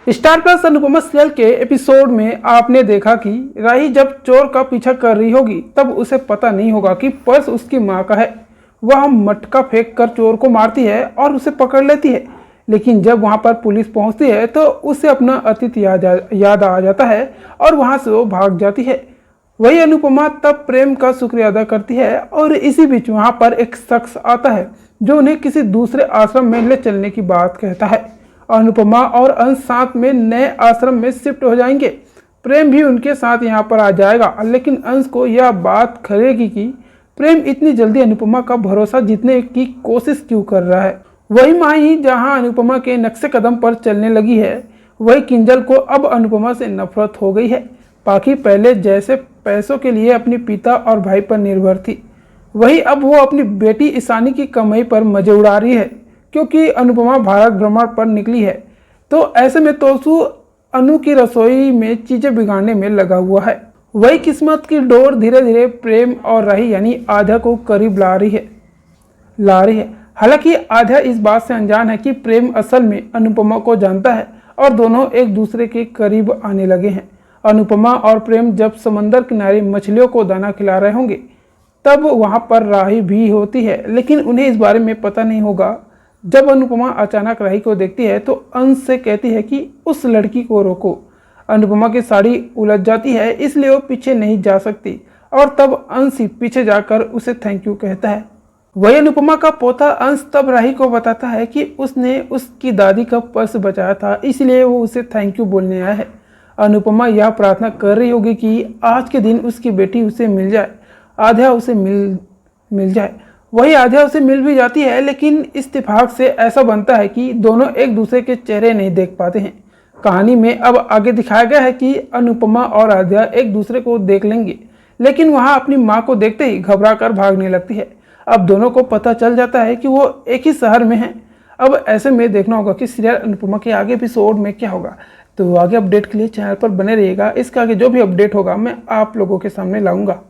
Star plus Anupama serial के episode में आपने देखा कि राही जब चोर का पीछा कर रही होगी तब उसे पता नहीं होगा कि पर्स उसकी माँ का है। वह मटका फेंक कर चोर को मारती है और उसे पकड़ लेती है। लेकिन जब वहां पर पुलिस पहुंचती है तो उसे अपना अतीत याद आ जाता है और वहां से वो भाग जाती है। वही अनुपमा तब प्रेम का शुक्रिया अदा करती है और इसी बीच वहां पर एक शख्स आता है जो उन्हें किसी दूसरे आश्रम में ले चलने की बात कहता है। अनुपमा और अंश साथ में नए आश्रम में शिफ्ट हो जाएंगे। प्रेम भी उनके साथ यहाँ पर आ जाएगा, लेकिन अंश को यह बात खलेगी कि प्रेम इतनी जल्दी अनुपमा का भरोसा जीतने की कोशिश क्यों कर रहा है। वही माही जहाँ अनुपमा के नक्शे कदम पर चलने लगी है, वही किंजल को अब अनुपमा से नफरत हो गई है। पाखी पहले जैसे पैसों के लिए अपने पिता और भाई पर निर्भर थी, वही अब वो अपनी बेटी ईशानी की कमाई पर मजे उड़ा रही है। क्योंकि अनुपमा भारत भ्रमण पर निकली है तो ऐसे में तोसू अनु की रसोई में चीजें बिगाड़ने में लगा हुआ है। वही किस्मत की डोर धीरे धीरे प्रेम और राही यानी आध्या को करीब ला रही है। हालांकि आध्या इस बात से अनजान है कि प्रेम असल में अनुपमा को जानता है और दोनों एक दूसरे के करीब आने लगे हैं। अनुपमा और प्रेम जब समंदर किनारे मछलियों को दाना खिला रहे होंगे तब वहां पर राही भी होती है, लेकिन उन्हें इस बारे में पता नहीं होगा। जब अनुपमा अचानक राही को देखती है तो अंश से कहती है कि उस लड़की को रोको। अनुपमा की साड़ी उलझ जाती है, इसलिए वो पीछे नहीं जा सकती और तब अंश ही पीछे जाकर उसे थैंक यू कहता है। वही अनुपमा का पोता अंश तब राही को बताता है कि उसने उसकी दादी का पर्स बचाया था, इसलिए वो उसे थैंक यू बोलने आया है। अनुपमा यह प्रार्थना कर रही होगी कि आज के दिन उसकी बेटी उसे मिल जाए, आध्या उसे मिल जाए। वही आध्या उसे मिल भी जाती है, लेकिन इत्तेफाक से ऐसा बनता है कि दोनों एक दूसरे के चेहरे नहीं देख पाते हैं। कहानी में अब आगे दिखाया गया है कि अनुपमा और आध्या एक दूसरे को देख लेंगे, लेकिन वहां अपनी माँ को देखते ही घबरा कर भागने लगती है। अब दोनों को पता चल जाता है कि वो एक ही शहर में हैं। अब ऐसे में देखना होगा कि सीरियल अनुपमा के आगे एपिसोड में क्या होगा। तो आगे अपडेट के लिए चैनल पर बने रहिएगा। इसका आगे जो भी अपडेट होगा मैं आप लोगों के सामने लाऊंगा।